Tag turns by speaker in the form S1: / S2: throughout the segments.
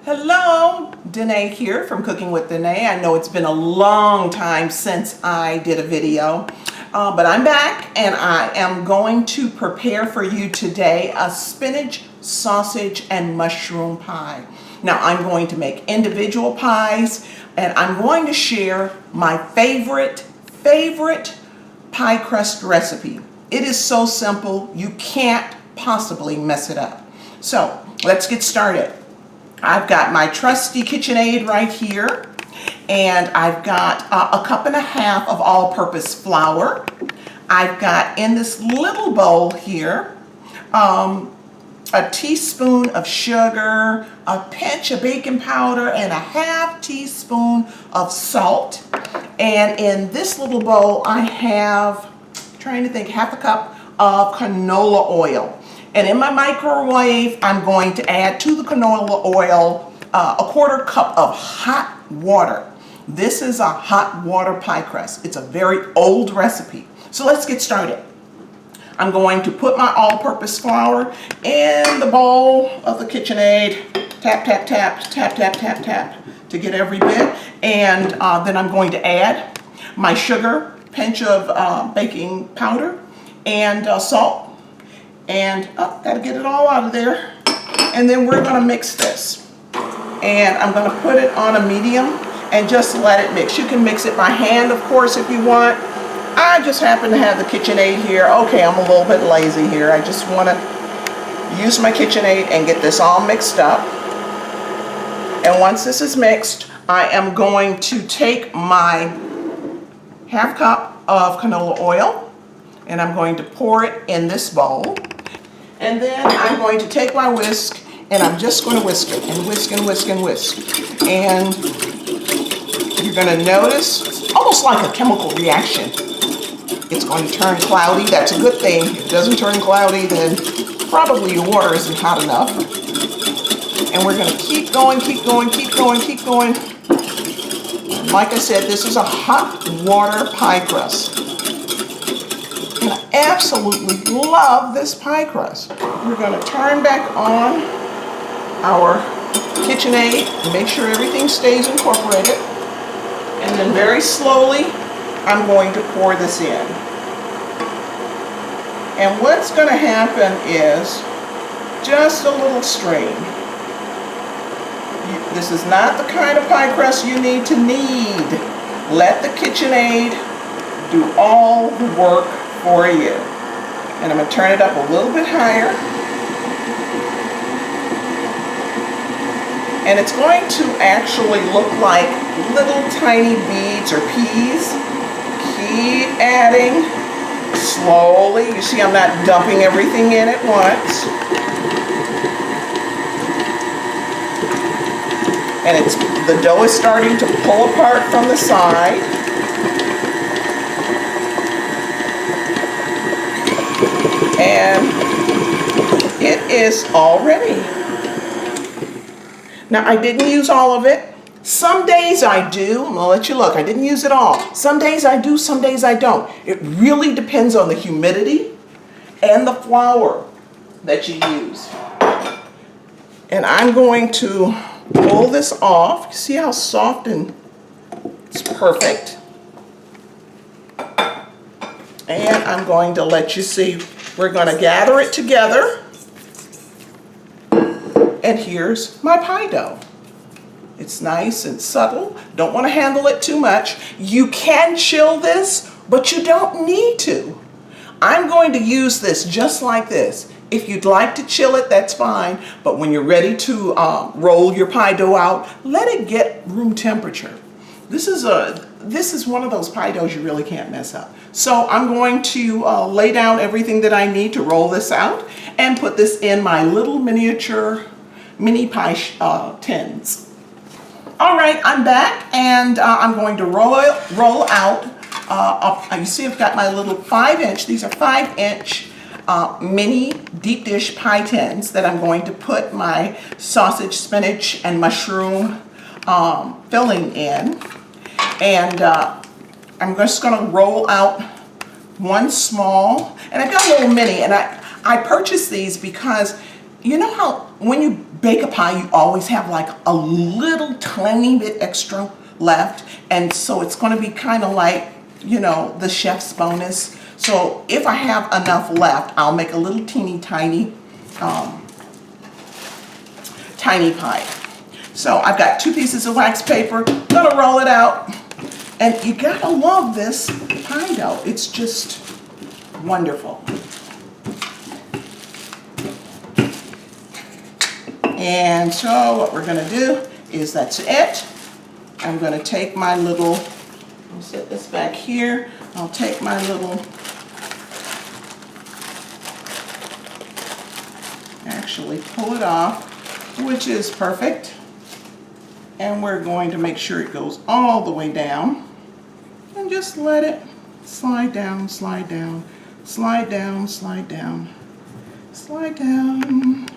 S1: Hello, Danae here from Cooking with Danae. I know it's been a long time since I did a video, but I'm back and I am going to prepare for you today a spinach, sausage, and mushroom pie. Now I'm going to make individual pies and I'm going to share my favorite pie crust recipe. It is so simple, you can't possibly mess it up. So let's get started. I've got my trusty KitchenAid right here, and I've got a cup and a half of all-purpose flour. I've got in this little bowl here a teaspoon of sugar, a pinch of baking powder, and a half teaspoon of salt. And in this little bowl I have, trying to think, half a cup of canola oil. And in my microwave, I'm going to add to the canola oil a quarter cup of hot water. This is a hot water pie crust. It's a very old recipe. So let's get started. I'm going to put my all-purpose flour in the bowl of the KitchenAid. Tap, tap, tap, tap, tap, tap, tap to get every bit. And then I'm going to add my sugar, pinch of baking powder, and salt. And gotta get it all out of there. And then we're gonna mix this. And I'm gonna put it on a medium and just let it mix. You can mix it by hand, of course, if you want. I just happen to have the KitchenAid here. Okay, I'm a little bit lazy here. I just wanna use my KitchenAid and get this all mixed up. And once this is mixed, I am going to take my half cup of canola oil and I'm going to pour it in this bowl. And then I'm going to take my whisk and I'm just going to whisk it and whisk and whisk and whisk. And you're going to notice, almost like a chemical reaction, it's going to turn cloudy. That's a good thing. If it doesn't turn cloudy, then probably your water isn't hot enough. And we're going to keep going, keep going, keep going, keep going. Like I said, this is a hot water pie crust. And I absolutely love this pie crust. We're going to turn back on our KitchenAid and make sure everything stays incorporated. And then very slowly, I'm going to pour this in. And what's going to happen is just a little strain. This is not the kind of pie crust you need to knead. Let the KitchenAid do all the work for you. And I'm going to turn it up a little bit higher. And it's going to actually look like little tiny beads or peas. Keep adding slowly. You see, I'm not dumping everything in at once. And the dough is starting to pull apart from the side. And it is all ready. Now I didn't use all of it. Some days I do. I'm gonna let you look. I didn't use it all. Some days I do, some days I don't. It really depends on the humidity and the flour that you use. And I'm going to pull this off. See how soft and it's perfect. And I'm going to let you see. We're going to gather it together. And here's my pie dough. It's nice and subtle. Don't want to handle it too much. You can chill this, but you don't need to. I'm going to use this just like this. If you'd like to chill it, that's fine. But when you're ready to roll your pie dough out, let it get room temperature. This is one of those pie doughs you really can't mess up. So I'm going to lay down everything that I need to roll this out and put this in my little miniature mini pie tins. All right, I'm back and I'm going to roll out. You see I've got my little 5-inch, these are 5-inch mini deep dish pie tins that I'm going to put my sausage, spinach, and mushroom filling in. And I'm just going to roll out one small, and I've got a little mini, and I purchased these because you know how when you bake a pie, you always have like a little tiny bit extra left, and so it's going to be kind of like, you know, the chef's bonus. So if I have enough left, I'll make a little teeny tiny tiny pie. So I've got 2 pieces of wax paper, gonna roll it out, and you gotta love this pie dough. It's just wonderful. And so what we're gonna do is, that's it. I'm gonna take my little, I'll set this back here. I'll take my little, actually pull it off, which is perfect. And we're going to make sure it goes all the way down, and just let it slide down, slide down, slide down, slide down, slide down,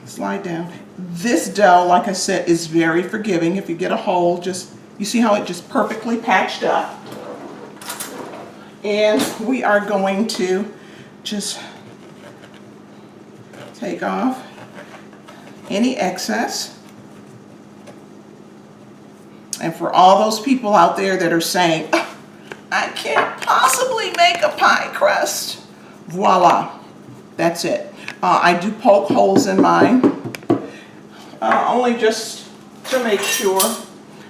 S1: slide down. This dough, like I said, is very forgiving. If you get a hole, just, you see how it just perfectly patched up. And we are going to just take off any excess. And for all those people out there that are saying, oh, I can't possibly make a pie crust, voila, that's it. I do poke holes in mine, only just to make sure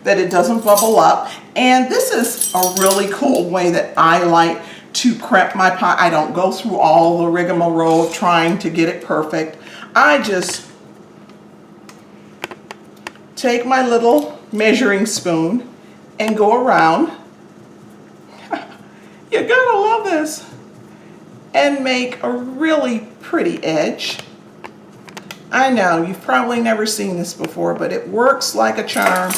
S1: that it doesn't bubble up. And this is a really cool way that I like to prep my pie. I don't go through all the rigmarole of trying to get it perfect. I just take my little measuring spoon and go around. You're gonna love this. And make a really pretty edge. I know you've probably never seen this before, but it works like a charm.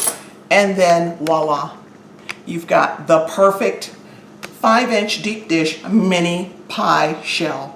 S1: And then voila, you've got the perfect 5-inch deep dish mini pie shell.